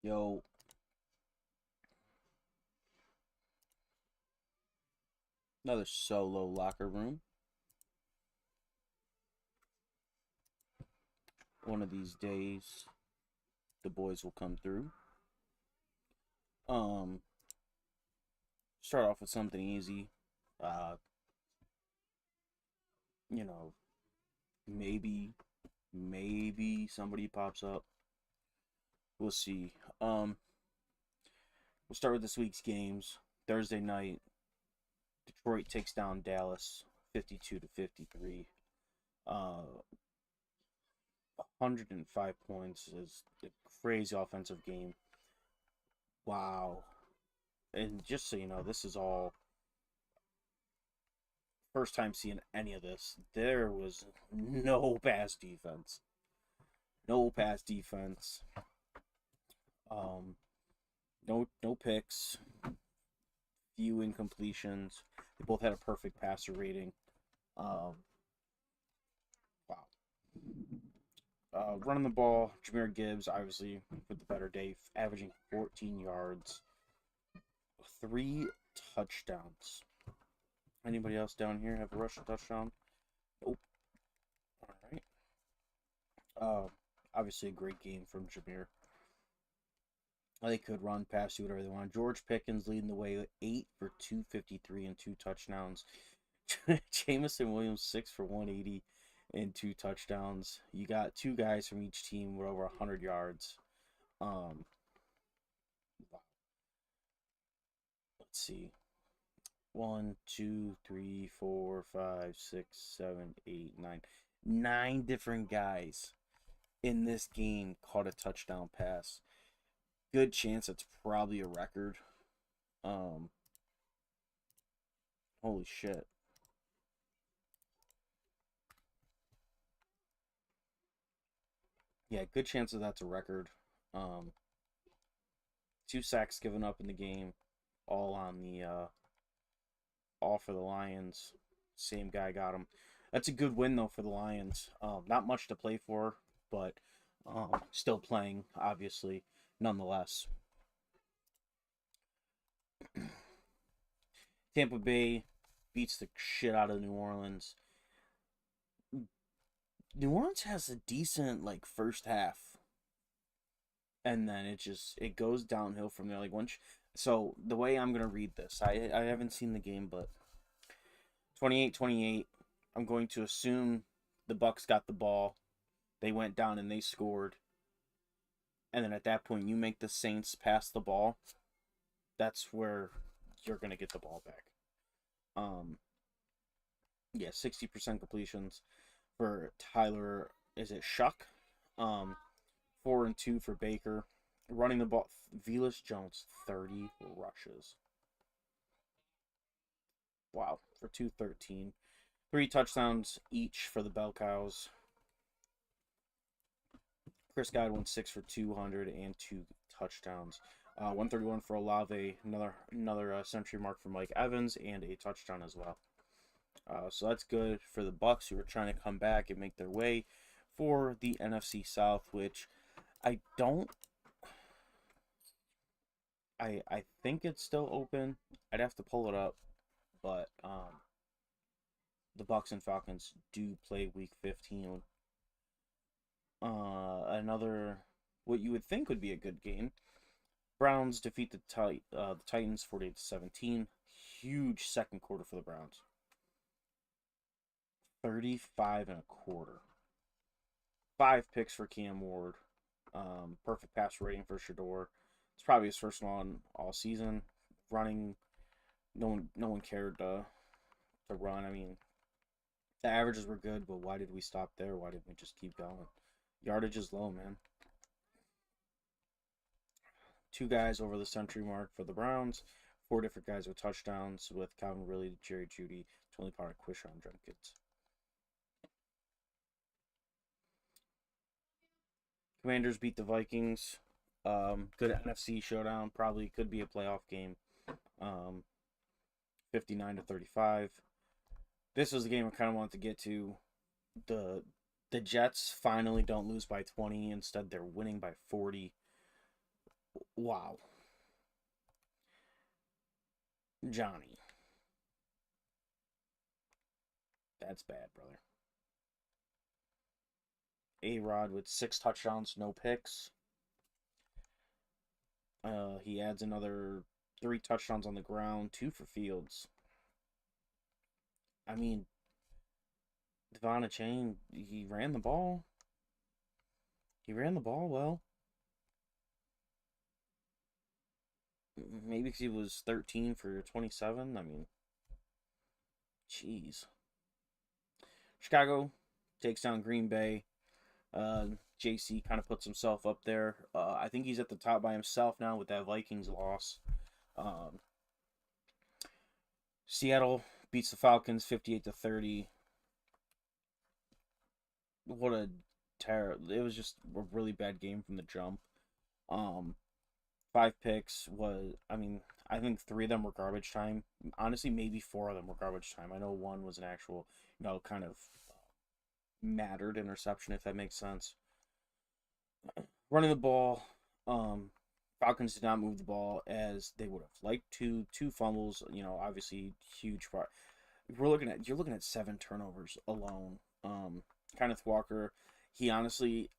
Yo, another solo locker room. One of these days, the boys will come through. Um, Start off with something easy. Uh, you know, maybe somebody pops up. We'll see. We'll start with this week's games. Thursday night, Detroit takes down Dallas, 52-53. 105 points is a crazy offensive game. Wow. And just so you know, this is all first time seeing any of this. There was no pass defense. No pass defense. Um, no picks. Few incompletions. They both had a perfect passer rating. Um, wow. Running the ball, Jahmyr Gibbs obviously with the better day, averaging 14 yards, 3 touchdowns. Anybody else down here have a rushing touchdown? Nope. All right. Uh, Obviously a great game from Jahmyr. They could run, pass, do whatever they want. George Pickens leading the way, 8 for 253 and 2 touchdowns. Jameson Williams 6 for 180 and 2 touchdowns. You got two guys from each team with over 100 yards. Um, let's see, 1, 2, 3, 4, 5, 6, 7, 8, 9. 9 different guys in this game caught a touchdown pass. Good chance it's probably a record. Um, Holy shit. Yeah, good chance that that's a record. Um, 2 sacks given up in the game, all on the all for the Lions. Same guy got him. That's a good win though for the Lions. Not much to play for, but still playing obviously, nonetheless. Tampa Bay beats the shit out of New Orleans. New Orleans has a decent like first half, and then it goes downhill from there. Like once, so the way I'm gonna read this, I haven't seen the game, but 28-28. I'm going to assume the Bucks got the ball. They went down and they scored, and then at that point you make the Saints pass the ball. That's where you're gonna get the ball back. Um, yeah, 60% completions for Tyler. Is it Shuck? 4 and 2 for Baker. Running the ball, Velus Jones 30 rushes. Wow, for 213. 3 touchdowns each for the Bell Cows. Chris Godwin 6 for 200 and 2 touchdowns. 131 for Olave, another century mark for Mike Evans, and a touchdown as well. So that's good for the Bucks, who are trying to come back and make their way for the NFC South, which I don't. I think it's still open. I'd have to pull it up, but the Bucks and Falcons do play Week 15. Another what you would think would be a good game. Browns defeat the Titans 48-17. Huge second quarter for the Browns. 35 and a quarter. 5 picks for Cam Ward. Perfect pass rating for Shador. It's probably his first one all season. Running, no one cared to run. I mean, the averages were good, but why did we stop there? Why didn't we just keep going? Yardage is low, man. 2 guys over the century mark for the Browns. 4 different guys with touchdowns with Calvin Ridley, Jerry Jeudy, Tony Pollard, Quishon Judkins. Commanders beat the Vikings. Good NFC showdown. Probably could be a playoff game. 59-35. This was the game I kind of wanted to get to. The Jets finally don't lose by 20. Instead, they're winning by 40. Wow. Johnny. That's bad, brother. A-Rod with 6 touchdowns, no picks. He adds another 3 touchdowns on the ground, 2 for Fields. I mean, Devon Achane, he ran the ball. He ran the ball well. Maybe because he was 13 for 27. I mean, jeez. Chicago takes down Green Bay. JC kind of puts himself up there. I think he's at the top by himself now with that Vikings loss. Seattle beats the Falcons 58-30. What a terror! It was just a really bad game from the jump. 5 picks was, I mean, I think 3 of them were garbage time. Honestly, maybe 4 of them were garbage time. I know 1 was an actual, kind of mattered interception, if that makes sense. Running the ball, Falcons did not move the ball as they would have liked to. 2 fumbles, obviously huge part. You're looking at 7 turnovers alone. Kenneth Walker, he honestly,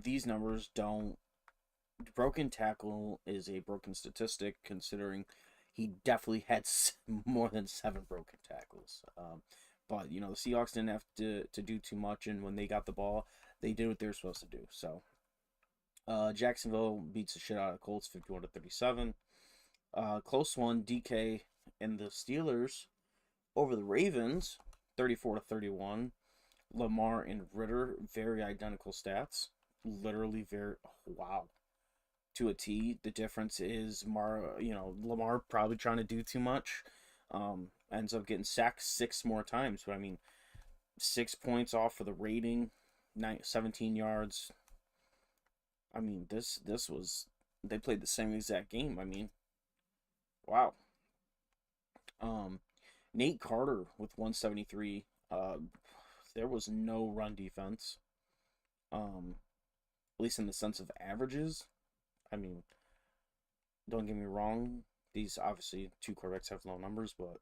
these numbers don't. Broken tackle is a broken statistic, considering he definitely had more than 7 broken tackles. But the Seahawks didn't have to do too much, and when they got the ball, they did what they were supposed to do. So, Jacksonville beats the shit out of the Colts, 51-37. Close one, DK and the Steelers over the Ravens, 34-31. Lamar and Ritter, very identical stats. Literally very, wow. To a T. The difference is Lamar probably trying to do too much. Ends up getting sacked 6 more times. But I mean, 6 points off for the rating, 17 yards. I mean, this was, they played the same exact game. I mean, wow. Nate Carter with 173. There was no run defense. At least in the sense of averages. I mean, don't get me wrong. These obviously 2 quarterbacks have low numbers, but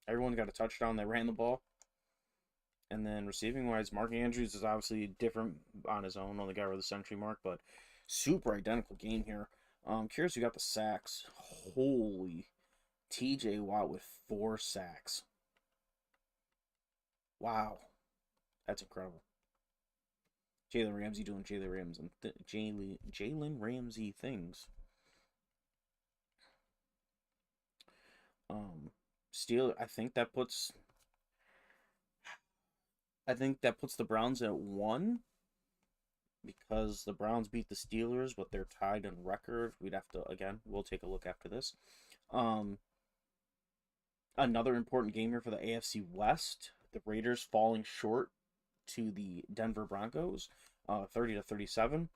everyone got a touchdown. They ran the ball. And then receiving wise, Mark Andrews is obviously different on his own. Only got over the century mark, but super identical game here. Curious who got the sacks. Holy, TJ Watt with 4 sacks. Wow, that's incredible. Jalen Ramsey doing Jalen Ramsey things. I think that puts the Browns at 1 because the Browns beat the Steelers, but they're tied in record. We'll take a look after this. Another important game here for the AFC West. The Raiders falling short to the Denver Broncos, 30-37.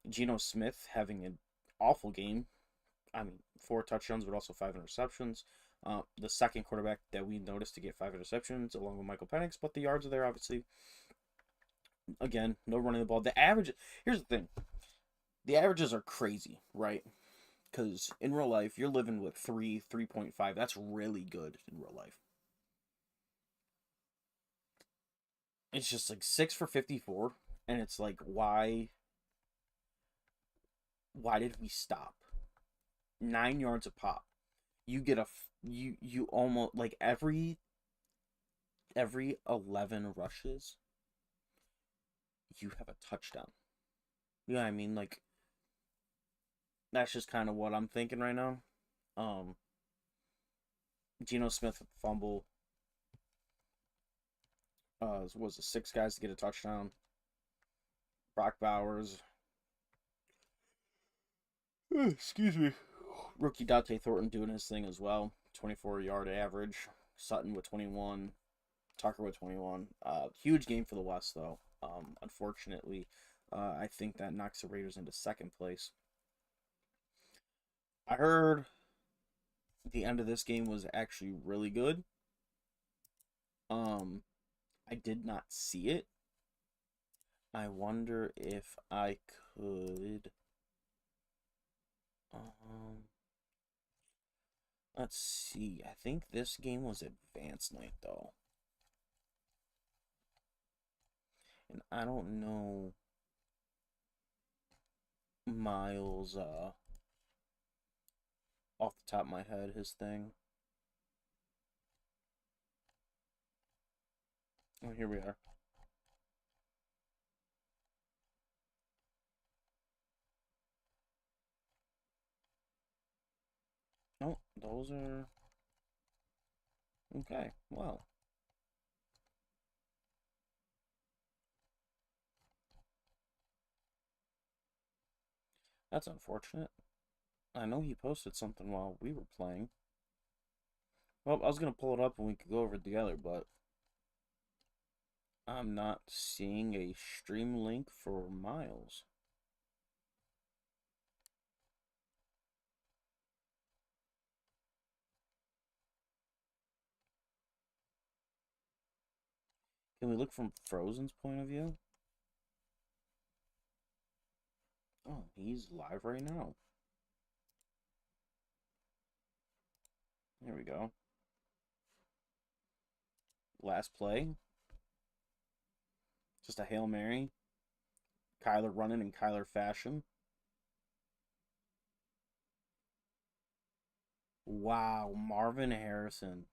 Geno Smith having an awful game. I mean, 4 touchdowns, but also 5 interceptions. The second quarterback that we noticed to get 5 interceptions, along with Michael Penix, but the yards are there, obviously. Again, no running the ball. The average, here's the thing. The averages are crazy, right? Because in real life, you're living with 3.5. That's really good in real life. It's just like 6 for 54, and it's like, why did we stop? 9 yards a pop. You get you almost, like, every 11 rushes, you have a touchdown. You know what I mean? Like, that's just kind of what I'm thinking right now. Geno Smith fumble. Was the 6 guys to get a touchdown. Brock Bowers. Excuse me. Rookie Dante Thornton doing his thing as well. 24-yard average. Sutton with 21. Tucker with 21. Huge game for the West, though. Unfortunately, I think that knocks the Raiders into 2nd place. I heard the end of this game was actually really good. I did not see it. I wonder if I could. Let's see. I think this game was Advanced Night, though. And I don't know Miles, off the top of my head, his thing. Oh, here we are. Oh, those are... Okay, well. That's unfortunate. I know he posted something while we were playing. Well, I was going to pull it up and we could go over it together, but I'm not seeing a stream link for Miles. Can we look from Frozen's point of view? Oh, he's live right now. There we go. Last play. Just a Hail Mary. Kyler running in Kyler fashion. Wow, Marvin Harrison.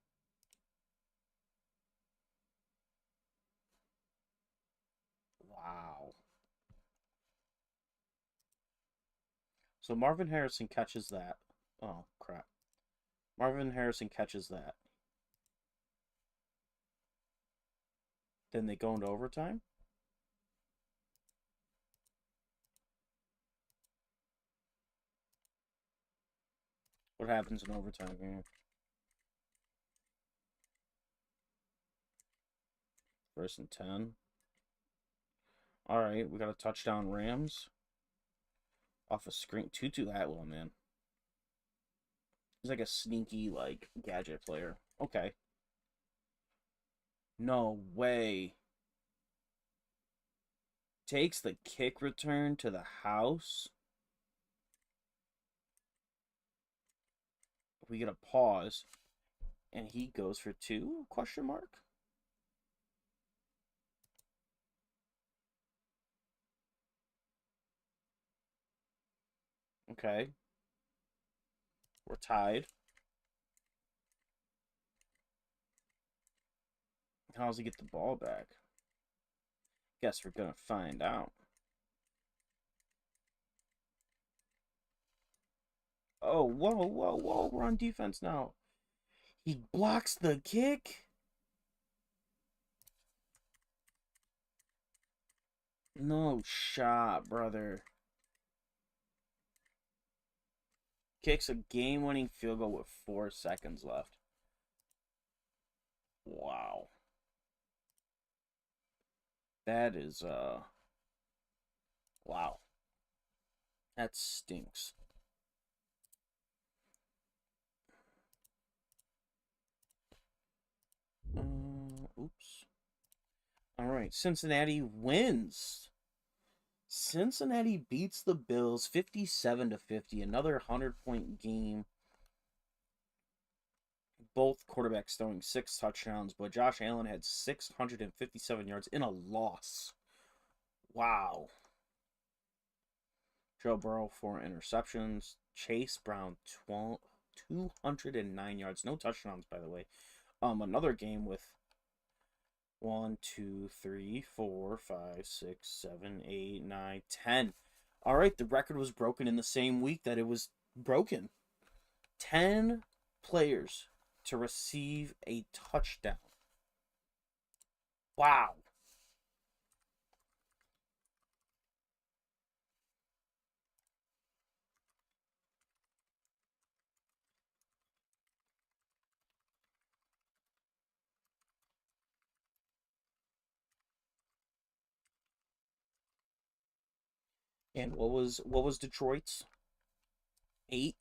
Wow. So Marvin Harrison catches that. Oh, crap. Marvin Harrison catches that. Then they go into overtime? What happens in overtime here? First and 10. Alright, we got a touchdown Rams. Off a screen. Tutu Atwell, man. He's like a sneaky, like, gadget player. Okay. No way. Takes the kick return to the house. We get a pause. And he goes for 2? Question mark? Okay. We're tied. How does he get the ball back? Guess we're gonna find out. Oh, whoa, whoa, whoa. We're on defense now. He blocks the kick? No shot, brother. Kicks a game-winning field goal with 4 seconds left. Wow. That is, wow. That stinks. Oops. All right, Cincinnati wins. Cincinnati beats the Bills 57-50. Another 100-point game. Both quarterbacks throwing 6 touchdowns, but Josh Allen had 657 yards in a loss. Wow. Joe Burrow 4 interceptions. Chase Brown 209 yards. No touchdowns, by the way. Another game with 1, 2, 3, 4, 5, 6, 7, 8, 9, 10. All right, the record was broken in the same week that it was broken. 10 players to receive a touchdown. Wow. And what was Detroit's? 8.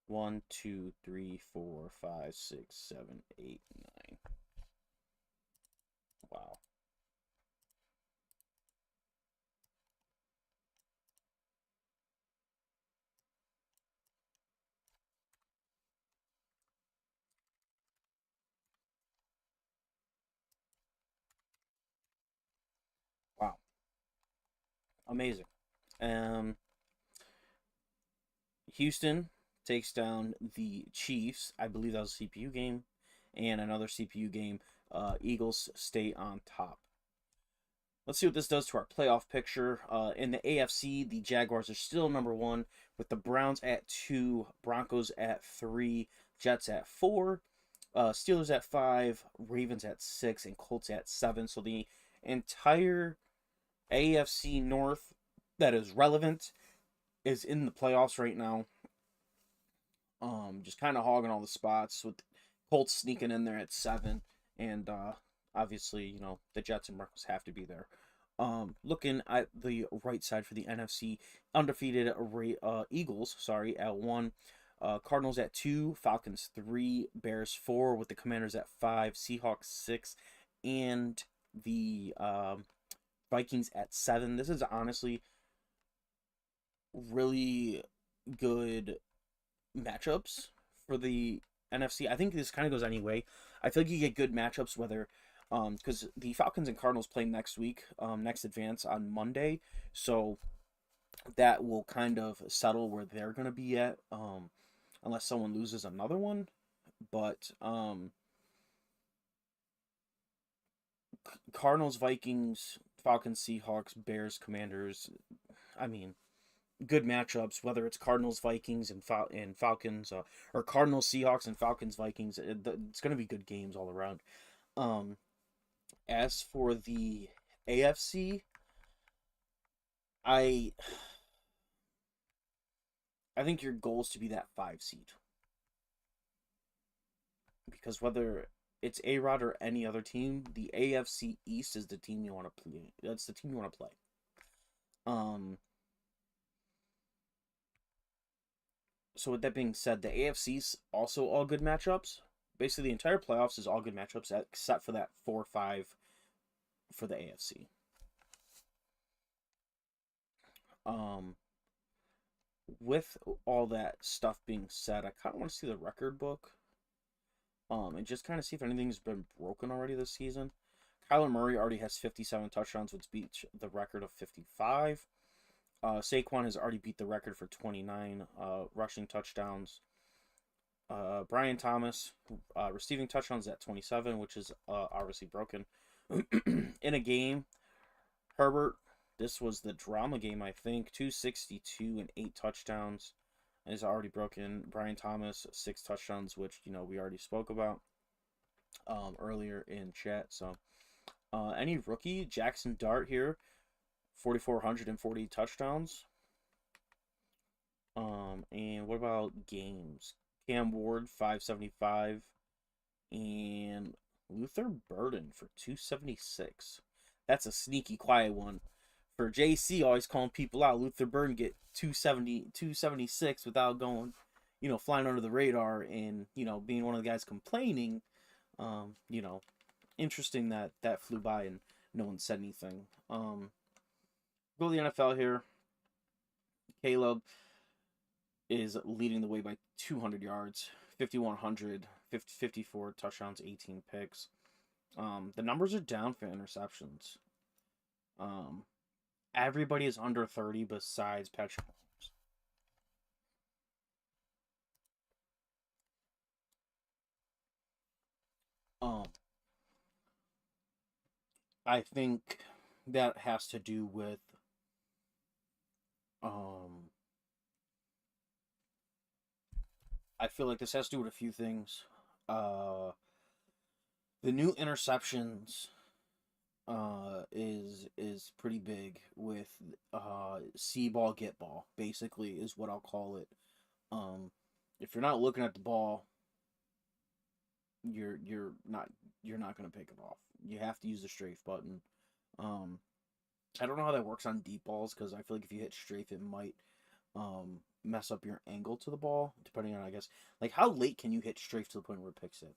1, 2, 3, 4, 5, 6, 7, 8, 9. Wow. amazing. Um, Houston takes down the Chiefs. I believe that was a CPU game, and another CPU game. Eagles stay on top. Let's see what this does to our playoff picture. In the AFC, the Jaguars are still number one, with the Browns at 2, Broncos at 3, Jets at 4, Steelers at 5, Ravens at 6, and Colts at 7. So the entire AFC North that is relevant is in the playoffs right now. Just kind of hogging all the spots with Colts sneaking in there at 7, and obviously, the Jets and Broncos have to be there. Looking at the right side for the NFC, undefeated Eagles, at 1, Cardinals at 2, Falcons 3, Bears 4, with the Commanders at 5, Seahawks 6, and the Vikings at 7. This is honestly really good matchups for the NFC. I think this kind of goes anyway. I feel like you get good matchups whether because the Falcons and Cardinals play next week, next advance on Monday, so that will kind of settle where they're going to be at, unless someone loses another one. But Cardinals, Vikings, Falcons, Seahawks, Bears, Commanders. I mean, good matchups, whether it's Cardinals, Vikings, and Falcons, or Cardinals, Seahawks, and Falcons, Vikings. It's going to be good games all around. As for the AFC, I think your goal is to be that 5 seed, because whether it's A-Rod or any other team, the AFC East is the team you want to play. That's the team you want to play. So with that being said, the AFC's also all good matchups. Basically, the entire playoffs is all good matchups except for that 4-5 for the AFC. With all that stuff being said, I kind of want to see the record book. And just kind of see if anything's been broken already this season. Kyler Murray already has 57 touchdowns, which beats the record of 55. Saquon has already beat the record for 29 rushing touchdowns. Brian Thomas receiving touchdowns at 27, which is obviously broken. In a game, Herbert, this was the drama game, I think, 262 and 8 touchdowns. Is already broken. Brian Thomas, 6 touchdowns, which, we already spoke about earlier in chat. So, any rookie, Jackson Dart here, 4,440 touchdowns. And what about games? Cam Ward, 575. And Luther Burden for 276. That's a sneaky, quiet one. For JC, always calling people out, Luther Burden get 276 without going, flying under the radar and, being one of the guys complaining. Interesting that flew by and no one said anything. Go to the NFL here. Caleb is leading the way by 200 yards, 5,100, 54 touchdowns, 18 picks. The numbers are down for interceptions. Everybody is under 30 besides Patrick Mahomes. I think that has to do with I feel like this has to do with a few things. The new interceptions is pretty big with see ball get ball, basically is what I'll call it. If you're not looking at the ball, you're not going to pick it off. You have to use the strafe button. I don't know how that works on deep balls, because I feel like if you hit strafe, it might mess up your angle to the ball, depending on, I guess, like how late can you hit strafe to the point where it picks it.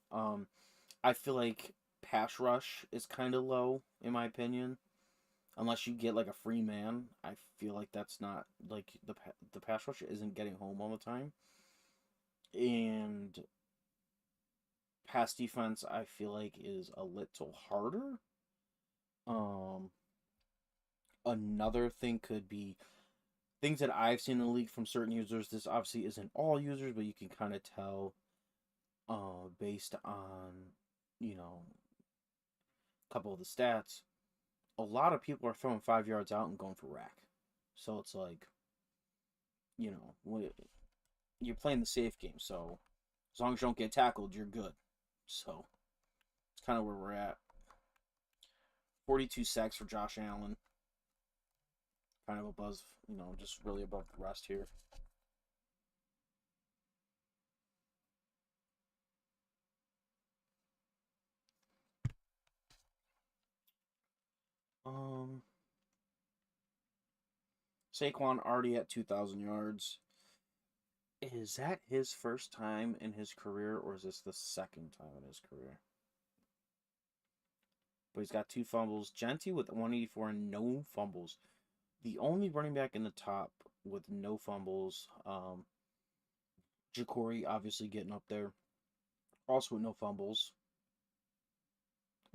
I feel like pass rush is kind of low, in my opinion, unless you get like a free man. I feel like that's not, like, the pass rush isn't getting home all the time, and pass defense I feel like is a little harder. Another thing could be things that I've seen in the league from certain users. This obviously isn't all users, but you can kind of tell based on, you know, a couple of the stats. A lot of people are throwing 5 yards out and going for rack. So it's like, you know, you're playing the safe game. So as long as you don't get tackled, you're good. So it's kind of where we're at. 42 sacks for Josh Allen. Kind of above, just really above the rest here. Saquon already at 2,000 yards. Is that his first time in his career, or is this the second time in his career? But he's got 2 fumbles. Genty with 184 and no fumbles. The only running back in the top with no fumbles. Ja'Cory obviously getting up there. Also with no fumbles.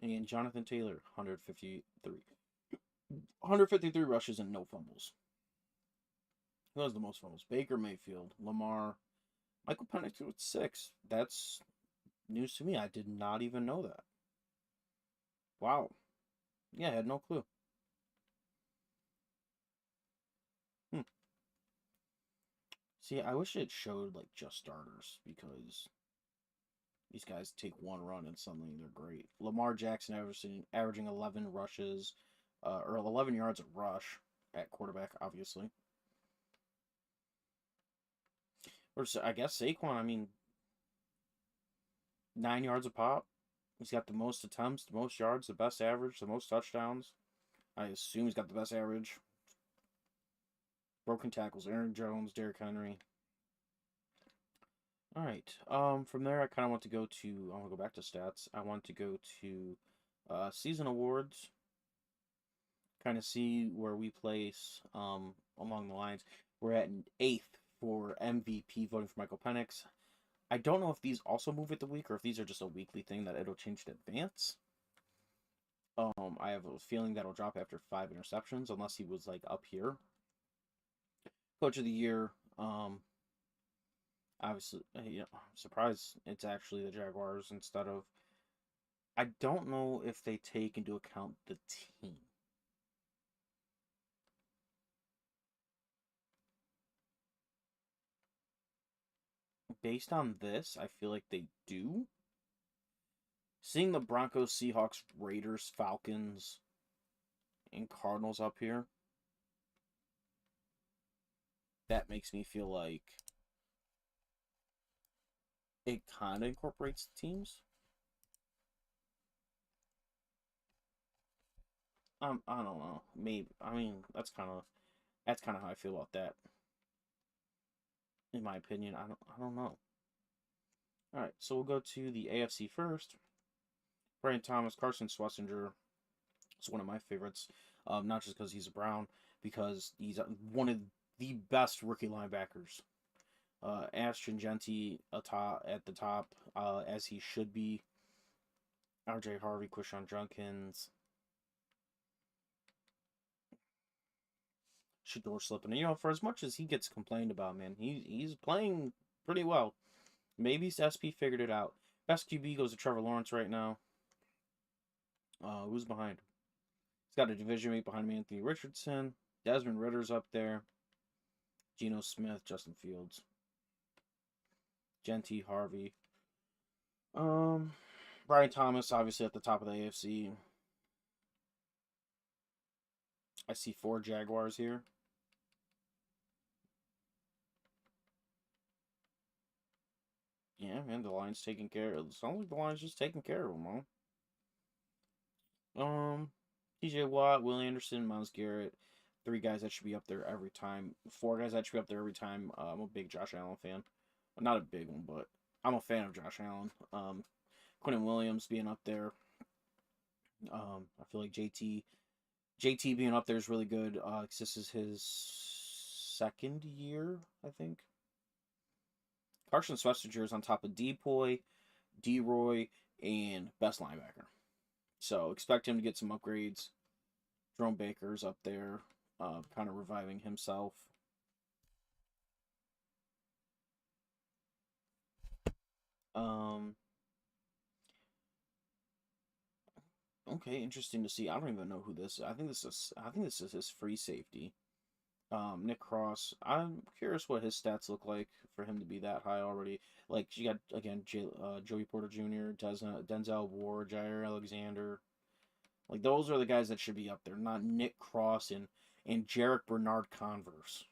And Jonathan Taylor, 153. 153 rushes and no fumbles. Who has the most fumbles? Baker Mayfield, Lamar, Michael Penix with 6. That's news to me. I did not even know that. Wow. Yeah, I had no clue. See, I wish it showed like just starters because these guys take one run and suddenly they're great. Lamar Jackson averaging 11 rushes, or 11 yards a rush at quarterback, obviously. Or I guess Saquon, 9 yards a pop. He's got the most attempts, the most yards, the best average, the most touchdowns. I assume he's got the best average. Broken tackles, Aaron Jones, Derrick Henry. All right. From there, I kind of want to go to. I want to go back to stats. I want to go to season awards. Kind of see where we place along the lines. We're at 8th for MVP voting for Michael Penix. I don't know if these also move with the week or if these are just a weekly thing that it'll change to advance. I have a feeling that'll drop after 5 interceptions unless he was like up here. Coach of the year. Obviously, I'm surprised it's actually the Jaguars instead of. I don't know if they take into account the team. Based on this, I feel like they do. Seeing the Broncos, Seahawks, Raiders, Falcons, and Cardinals up here, that makes me feel like it kind of incorporates the teams. I don't know. Maybe that's kind of how I feel about that. In my opinion, I don't know. All right, so we'll go to the AFC first. Brian Thomas, Carson Schlesinger is one of my favorites. Not just because he's a Brown, because he's one of the best rookie linebackers. Ashton Genty at the top, as he should be. R.J. Harvey, Quishon Junkins, Shedeur Slippin. For as much as he gets complained about, man, he's playing pretty well. Maybe SP figured it out. Best QB goes to Trevor Lawrence right now. Who's behind? He's got a division mate behind him, Anthony Richardson. Desmond Ritter's up there. Geno Smith, Justin Fields. Genty, Harvey. Brian Thomas, obviously at the top of the AFC. I see 4 Jaguars here. Yeah, man, the Lions taking care of. It sounds like the Lions just taking care of them, huh? TJ Watt, Will Anderson, Myles Garrett. 3 guys that should be up there every time. 4 guys that should be up there every time. I'm a big Josh Allen fan. Not a big one, but I'm a fan of Josh Allen. Quinnen Williams being up there. I feel like JT being up there is really good. This is his second year, I think. Carson Schlesinger is on top of Depoy, D-Roy, and best linebacker. So expect him to get some upgrades. Jerome Baker's up there, kind of reviving himself. Um, okay, interesting to see. I don't even know who this is. I think this is his free safety. Nick Cross. I'm curious what his stats look like for him to be that high already. Like you got again, Joey Porter Jr., Denzel Ward, Jair Alexander. Like those are the guys that should be up there, not Nick Cross and Jarek Bernard Converse.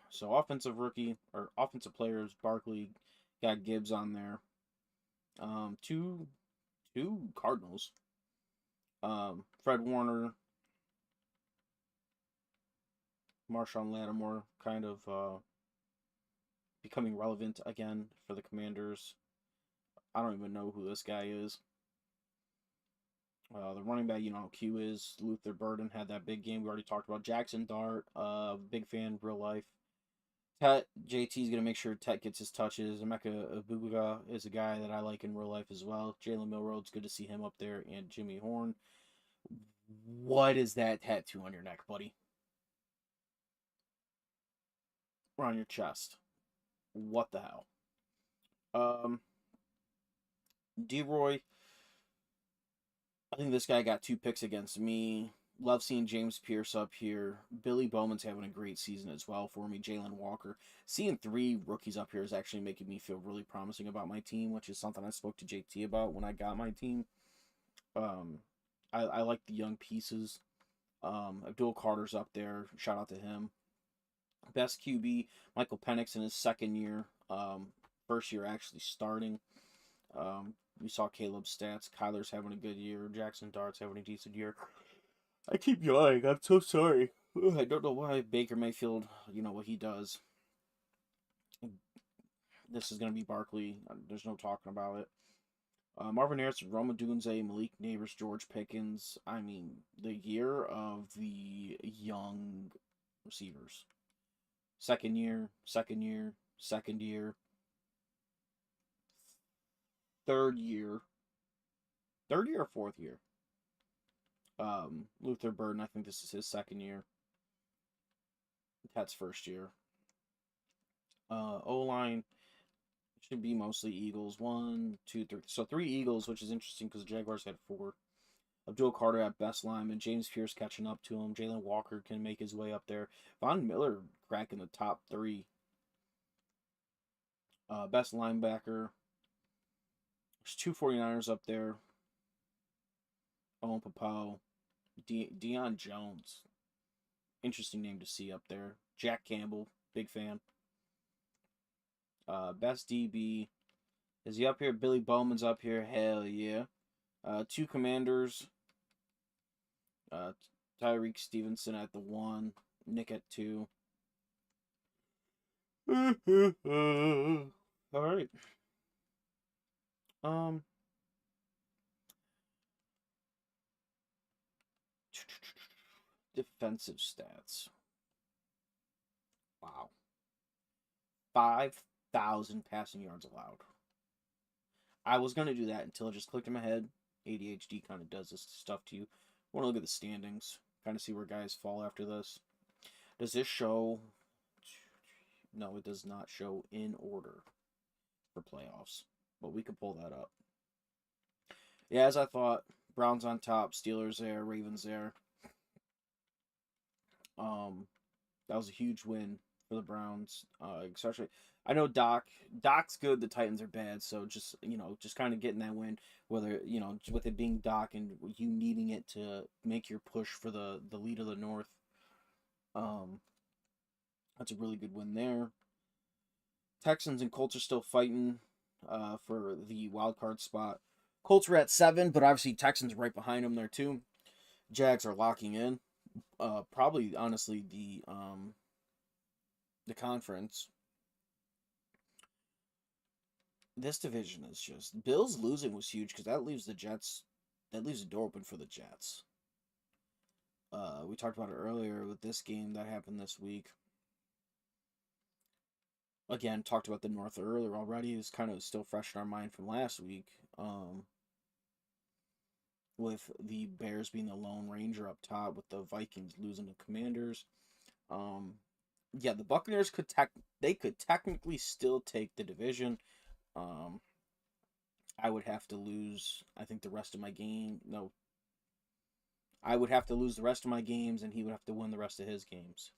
So offensive rookie or offensive players, Barkley got Gibbs on there. Two Cardinals. Fred Warner, Marshawn Lattimore, kind of becoming relevant again for the Commanders. I don't even know who this guy is. The running back, Q is Luther Burden had that big game. We already talked about Jackson Dart. Big fan, real life. Tet JT's gonna make sure Tet gets his touches. Emeka Abuga is a guy that I like in real life as well. Jalen Milroad's good to see him up there, and Jimmy Horn. What is that tattoo on your neck, buddy? Or on your chest? What the hell? D-Roy, I think this guy got 2 picks against me. Love seeing James Pierce up here. Billy Bowman's having a great season as well for me. Jalen Walker. Seeing 3 rookies up here is actually making me feel really promising about my team, which is something I spoke to JT about when I got my team. I like the young pieces. Abdul Carter's up there. Shout out to him. Best QB, Michael Penix in his second year. First year actually starting. We saw Caleb's stats. Kyler's having a good year. Jackson Dart's having a decent year. I keep yawning. I'm so sorry. I don't know why Baker Mayfield, what he does. This is going to be Barkley. There's no talking about it. Marvin Harrison, Rome Odunze, Malik Neighbors, George Pickens. I mean, the year of the young receivers. Second year, second year, second year, third year, or fourth year. Luther Burden, I think this is his second year. That's first year. O-line should be mostly Eagles. 1, 2, 3. So 3 Eagles, which is interesting because the Jaguars had 4. Abdul Carter at best lineman. James Pierce catching up to him. Jalen Walker can make his way up there. Von Miller cracking the top 3. Best linebacker. There's 2 49ers up there. Owen Papao. Deion Jones. Interesting name to see up there. Jack Campbell. Big fan. Best DB. Is he up here? Billy Bowman's up here. Hell yeah. 2 Commanders. Tyreek Stevenson at the 1. Nick at 2. All right. Defensive stats. Wow. 5,000 passing yards allowed. I was going to do that until it just clicked in my head. ADHD kind of does this stuff to you. I want to look at the standings. Kind of see where guys fall after this. Does this show... No, it does not show in order for playoffs. But we could pull that up. Yeah, as I thought, Browns on top, Steelers there, Ravens there. That was a huge win for the Browns. Especially, I know Doc's good. The Titans are bad. So just kind of getting that win, whether with it being Doc and you needing it to make your push for the lead of the North. That's a really good win there. Texans and Colts are still fighting for the wild card spot. Colts are at 7, but obviously Texans are right behind them there too. Jags are locking in. Probably honestly the conference. This division is just Bills losing was huge because that leaves the Jets. That leaves the door open for the Jets. We talked about it earlier with this game that happened this week. Again, talked about the North earlier already. It's kind of still fresh in our mind from last week. with the Bears being the Lone Ranger up top, with the Vikings losing to Commanders. Yeah, the Buccaneers could technically still take the division. Um, I would have to lose. I think the rest of my game. No, I would have to lose the rest of my games, and he would have to win the rest of his games.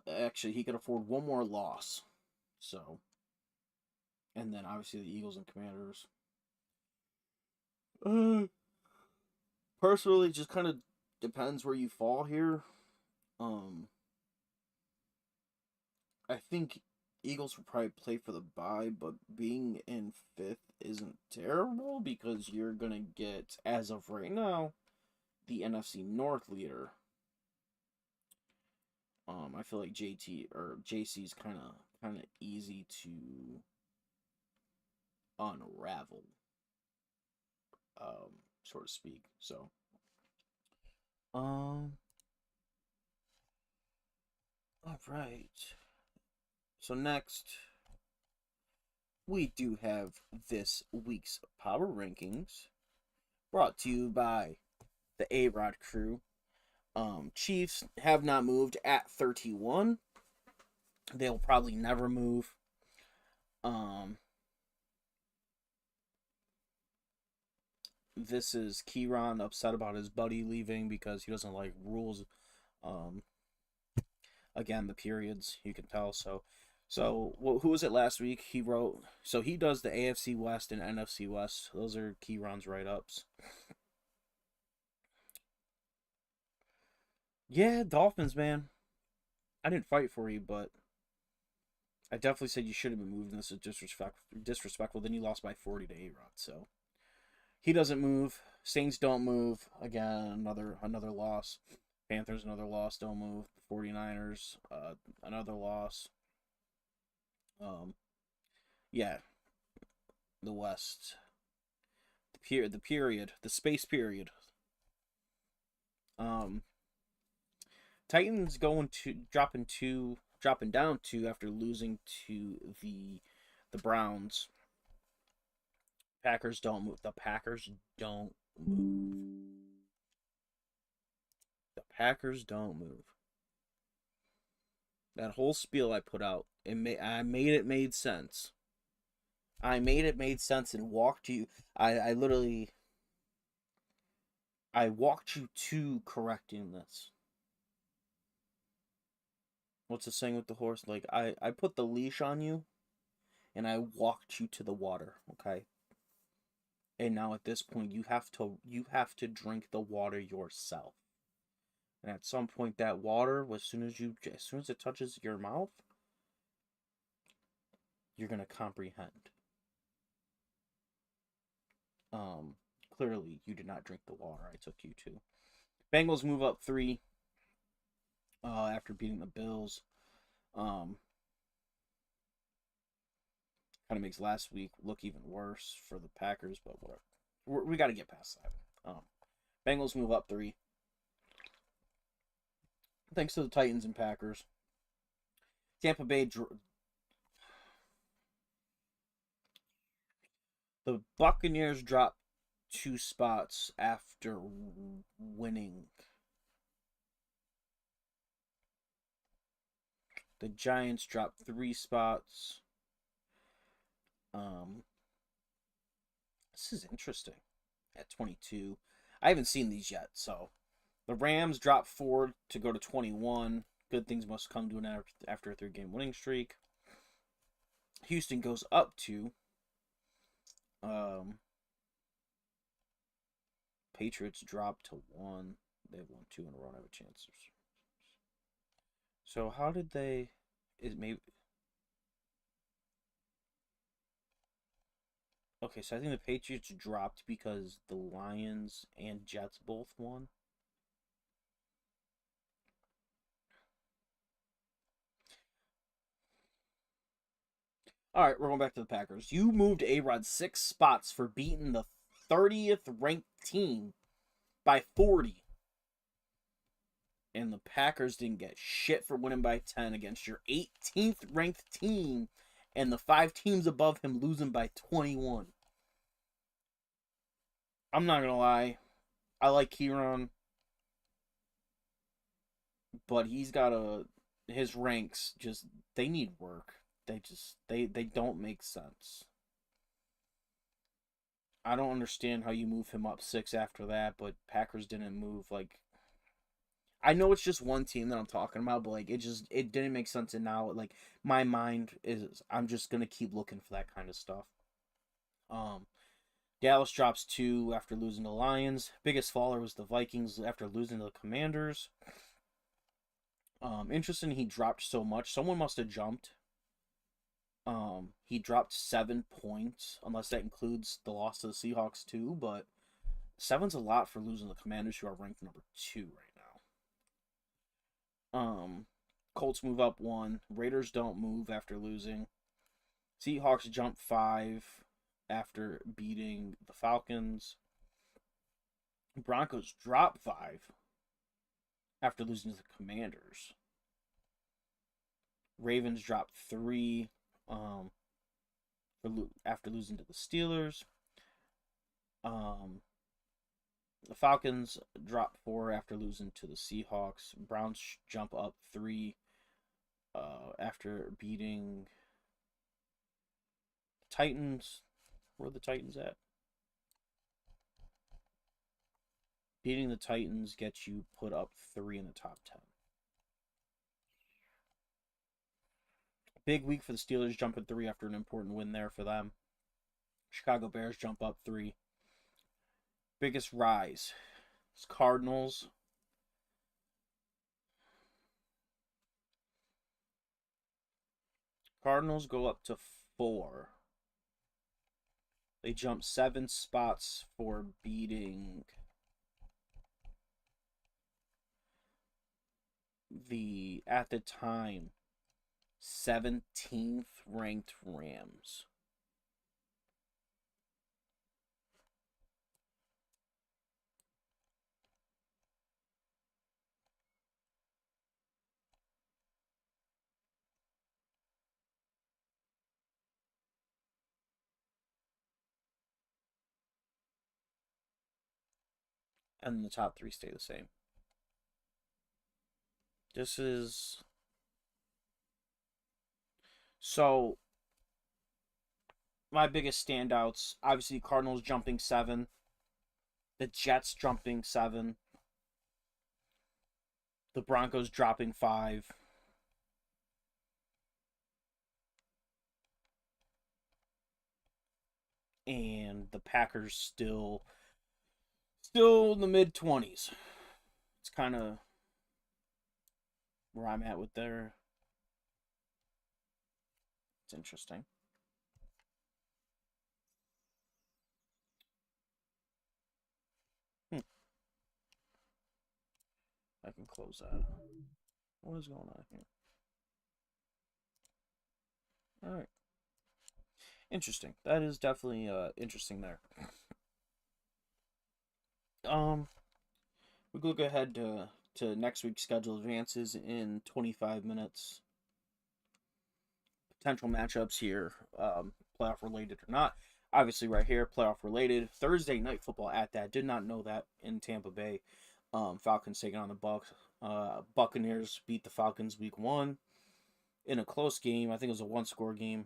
Actually, he could afford one more loss. So, and then obviously the Eagles and Commanders. Personally, just kind of depends where you fall here. Um, I think Eagles will probably play for the bye, but being in fifth isn't terrible because you're gonna get, as of right now, the NFC North leader. I feel like JT or JC's kind of easy to unravel, so to speak. So, all right. So next, we do have this week's power rankings, brought to you by the A-Rod crew. Chiefs have not moved at 31. They'll probably never move. This is Kieran upset about his buddy leaving because he doesn't like rules. Again, the periods, you can tell. So who was it last week? He wrote. So he does the AFC West and NFC West. Those are Kieran's write-ups. Yeah, Dolphins, man. I didn't fight for you, but I definitely said you should have been moved. And this is disrespectful. Then you lost by 40 to A-Rod. So he doesn't move. Saints don't move. Again, another loss. Panthers, another loss. Don't move. 49ers, another loss. Yeah, the West. The space period. Titans dropping down two after losing to the Browns. Packers don't move. The Packers don't move. The Packers don't move. That whole spiel I put out, I made it made sense. I made it made sense and walked you. I literally I walked you to correcting this. What's the saying with the horse? Like I put the leash on you and I walked you to the water, okay? And now at this point you have to drink the water yourself. And at some point that water, as soon as it touches your mouth, you're going to comprehend. Clearly you did not drink the water I took you to. Bengals move up 3 after beating the Bills. Kind of makes last week look even worse for the Packers, but whatever. We got to get past that. Bengals move up 3. Thanks to the Titans and Packers. Tampa Bay. The Buccaneers dropped 2 spots after winning. The Giants dropped 3 spots. This is interesting. At 22, I haven't seen these yet. So, the Rams dropped 4 to go to 21. Good things must come to an end after a 3-game winning streak. Houston goes up 2. Patriots dropped to 1. They've won 2 in a row. I have a chance. So how did they? Maybe. Okay, so I think the Patriots dropped because the Lions and Jets both won. All right, we're going back to the Packers. You moved A-Rod 6 spots for beating the 30th ranked team by 40. And the Packers didn't get shit for winning by 10 against your 18th ranked team and the 5 teams above him losing by 21. I'm not gonna lie. I like Kieran, but he's got his ranks just they need work. They don't make sense. I don't understand how you move him up 6 after that, but Packers didn't move like I know it's just one team that I'm talking about, but like it didn't make sense, and now like my mind is I'm just gonna keep looking for that kind of stuff. Um, Dallas drops 2 after losing to the Lions. Biggest faller was the Vikings after losing to the Commanders. Interesting, he dropped so much. Someone must have jumped. He dropped 7 points, unless that includes the loss to the Seahawks too. But seven's a lot for losing the Commanders, who are ranked number 2 right now. Colts move up 1. Raiders don't move after losing. Seahawks jump 5 after beating the Falcons. Broncos drop 5 after losing to the Commanders. Ravens drop 3 after losing to the Steelers. The Falcons drop 4 after losing to the Seahawks. Browns jump up 3 after beating the Titans. Where are the Titans at? Beating the Titans gets you put up 3 in the top 10. Big week for the Steelers, jumping 3 after an important win there for them. Chicago Bears jump up 3. Biggest rise is Cardinals. Cardinals go up to 4. They jump 7 spots for beating the, at the time, 17th ranked Rams. And the top 3 stay the same. This is so my biggest standouts, obviously Cardinals jumping 7, the Jets jumping 7, the Broncos dropping 5, and the Packers still in the mid 20s. It's kind of where I'm at with there. It's interesting. I can close that. What is going on here? All right. Interesting. That is definitely interesting there. We look ahead to next week's schedule advances in 25 minutes. Potential matchups here, playoff related or not. Obviously, right here, playoff related. Thursday night football at that. Did not know that in Tampa Bay. Falcons taking on the Bucks. Buccaneers beat the Falcons week 1 in a close game. I think it was a 1-score game.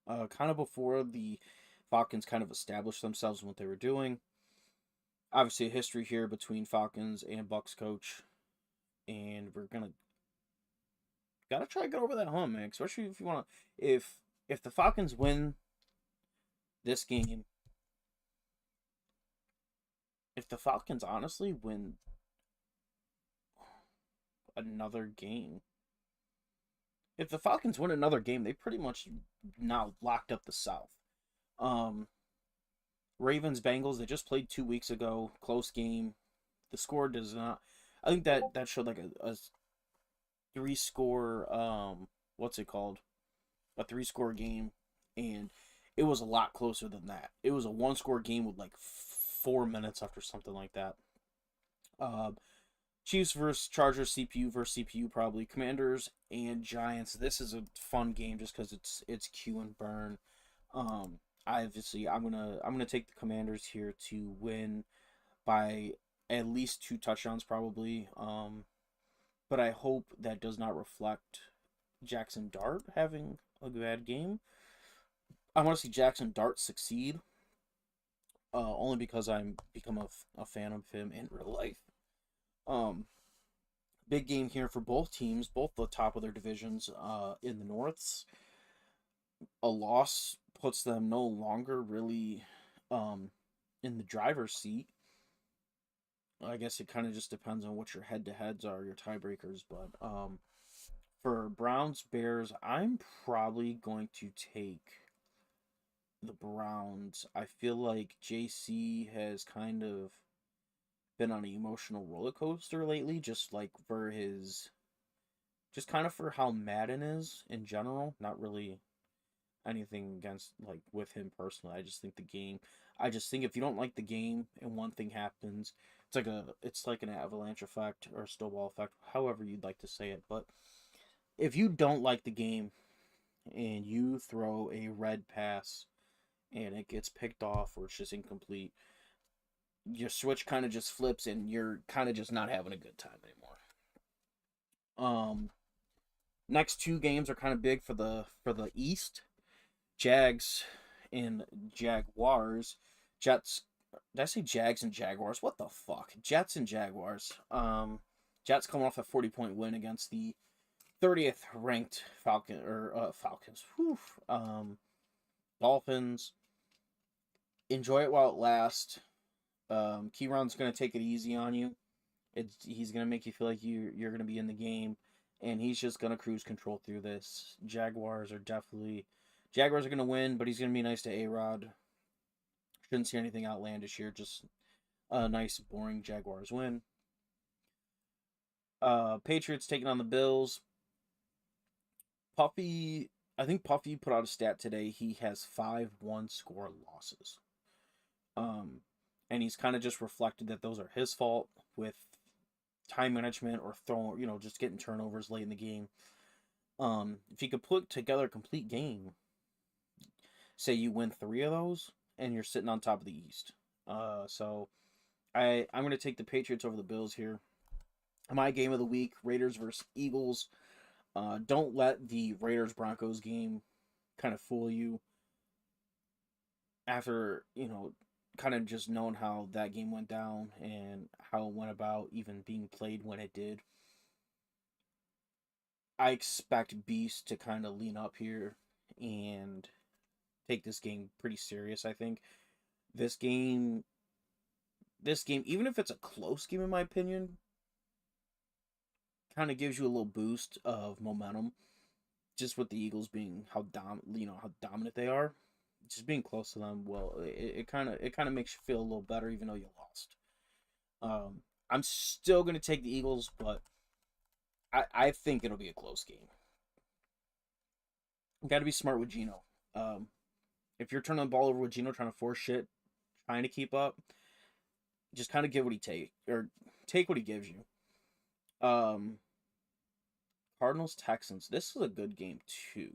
Kind of before the Falcons kind of established themselves and what they were doing. Obviously, a history here between Falcons and Bucks coach, and we're gotta try to get over that hump, man. Especially if you want to, if the Falcons win this game, if the Falcons honestly win another game, if the Falcons win another game, they pretty much now locked up the South. Ravens Bengals, they just played 2 weeks ago, close game. The score does not. I think that showed like a 3-score what's it called? A 3-score game, and it was a lot closer than that. It was a 1-score game with like 4 minutes after something like that. Chiefs versus Chargers, CPU versus CPU probably. Commanders and Giants. This is a fun game just because it's Q and burn. obviously I'm gonna take the Commanders here to win by at least 2 touchdowns probably. But I hope that does not reflect Jackson Dart having a bad game. I want to see Jackson Dart succeed, only because I'm become a fan of him in real life. Um, Big game here for both teams, both the top of their divisions. In the Norths, a loss puts them no longer really um, in the driver's seat. I guess it kind of just depends on what your head to heads are, your tiebreakers. But for Browns Bears, I'm probably going to take the Browns. I feel like JC has kind of been on an emotional roller coaster lately, just like for his, just kind of for how Madden is in general. Not really anything against like with him personally. I just think the game. I just think if you don't like the game and one thing happens, it's like an avalanche effect or a snowball effect, however you'd like to say it. But if you don't like the game and you throw a red pass and it gets picked off or it's just incomplete, your switch kind of just flips and you're kind of just not having a good time anymore. Next 2 games are kind of big for the East. Jags and Jaguars. Jets. Did I say Jags and Jaguars? What the fuck? Jets and Jaguars. Jets coming off a 40-point win against the 30th ranked Falcons. Whew. Dolphins. Enjoy it while it lasts. Keyron's gonna take it easy on you. He's gonna make you feel like you're gonna be in the game, and he's just gonna cruise control through this. Jaguars are gonna win, but he's gonna be nice to A-Rod. Shouldn't see anything outlandish here. Just a nice, boring Jaguars win. Patriots taking on the Bills. I think Puffy put out a stat today. He has 5 one-score losses. And he's kind of just reflected that those are his fault with time management or just getting turnovers late in the game. If you could put together a complete game, say you win 3 of those, and you're sitting on top of the East. So I'm going to take the Patriots over the Bills here. My game of the week: Raiders versus Eagles. Don't let the Raiders-Broncos game kind of fool you. After, kind of just knowing how that game went down and how it went about even being played when it did, I expect Beast to kind of lean up here and take this game pretty serious. I think this game, even if it's a close game in my opinion, kind of gives you a little boost of momentum, just with the Eagles being how dominant they are. Just being close to them, well, it kind of makes you feel a little better, even though you lost. I'm still gonna take the Eagles, but I think it'll be a close game. Got to be smart with Geno. If you're turning the ball over with Geno, trying to force shit, trying to keep up, just kind of give what he take what he gives you. Cardinals Texans. This is a good game too.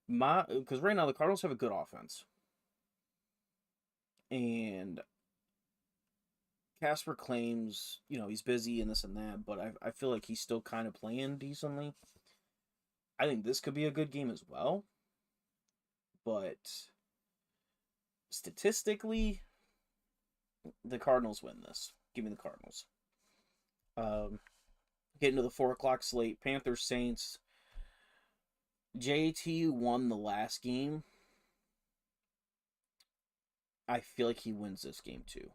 Because right now the Cardinals have a good offense, and Casper claims he's busy and this and that, but I feel like he's still kind of playing decently. I think this could be a good game as well, but statistically, the Cardinals win this. Give me the Cardinals. Getting to the 4 o'clock slate: Panthers Saints. JT won the last game. I feel like he wins this game too.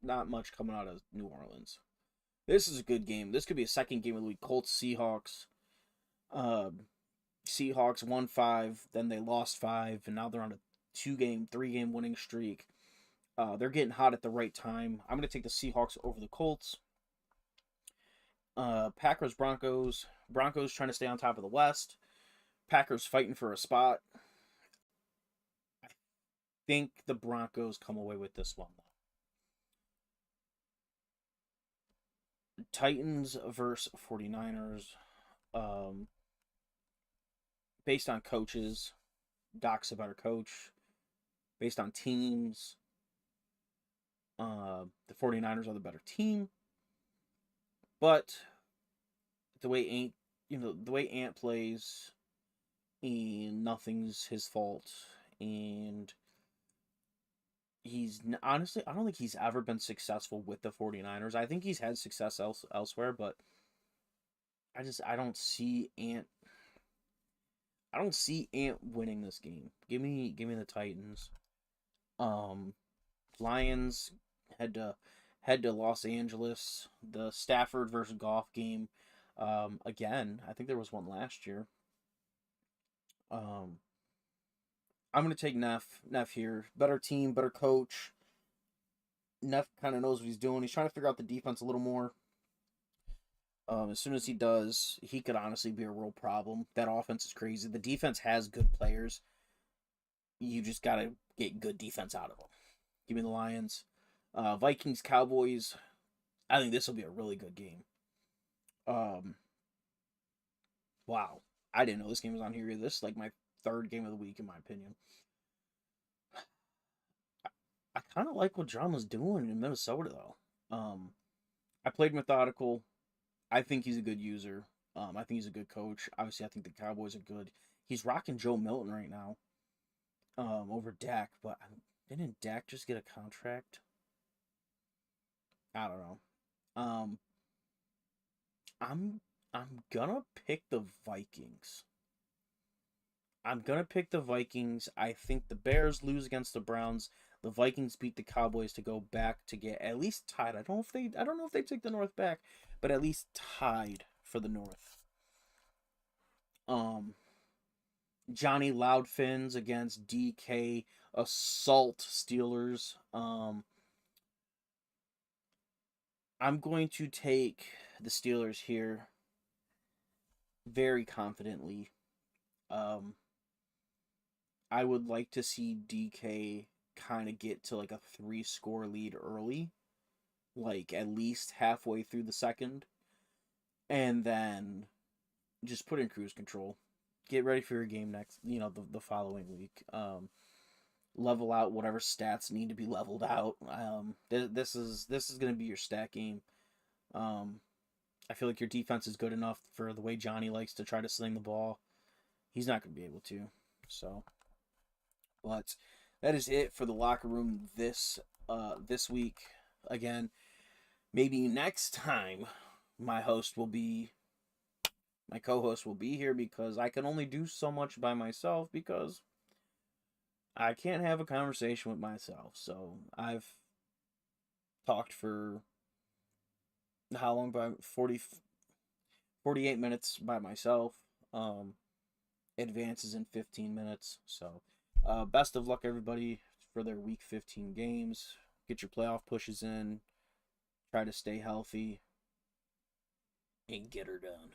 Not much coming out of New Orleans. This is a good game. This could be a second game of the week. Colts Seahawks. Seahawks won 5, then they lost 5, and now they're on a 3-game winning streak. They're getting hot at the right time. I'm going to take the Seahawks over the Colts. Packers Broncos. Broncos trying to stay on top of the West. Packers fighting for a spot. I think the Broncos come away with this one, though. Titans versus 49ers. based on coaches, Doc's a better coach. Based on teams, the 49ers are the better team. But the way Ant plays, and nothing's his fault, and honestly, I don't think he's ever been successful with the 49ers. I think he's had success elsewhere, but I don't see Ant. I don't see Ant winning this game. Give me the Titans. Lions head to Los Angeles. The Stafford versus Goff game. Again, I think there was one last year. I'm gonna take Neff here. Better team, better coach. Neff kind of knows what he's doing. He's trying to figure out the defense a little more. As soon as he does, he could honestly be a real problem. That offense is crazy. The defense has good players. You just gotta get good defense out of them. Give me the Lions. Vikings, Cowboys. I think this will be a really good game. Wow. I didn't know this game was on here. This is like my third game of the week, in my opinion. I kind of like what Drama's doing in Minnesota, though. I played methodical. I think he's a good user. I think he's a good coach. Obviously, I think the Cowboys are good. He's rocking Joe Milton right now. Over Dak, but didn't Dak just get a contract? I don't know. I'm gonna pick the Vikings. I think the Bears lose against the Browns. The Vikings beat the Cowboys to go back to get at least tied. I don't know if they take the North back, but at least tied for the North. Johnny Loudfins against DK assault Steelers. I'm going to take the Steelers here very confidently. I would like to see DK kind of get to like a 3-score lead early, like at least halfway through the second, and then just put in cruise control. Get ready for your game next, the following week. Level out whatever stats need to be leveled out. This is going to be your stat game. I feel like your defense is good enough for the way Johnny likes to try to sling the ball. He's not going to be able to. So, but that is it for the locker room this week. Again, maybe next time my co-host will be here, because I can only do so much by myself because I can't have a conversation with myself. So I've talked for how long? By 48 minutes by myself. Advances in 15 minutes. So best of luck, everybody, for their week 15 games. Get your playoff pushes in. Try to stay healthy and get her done.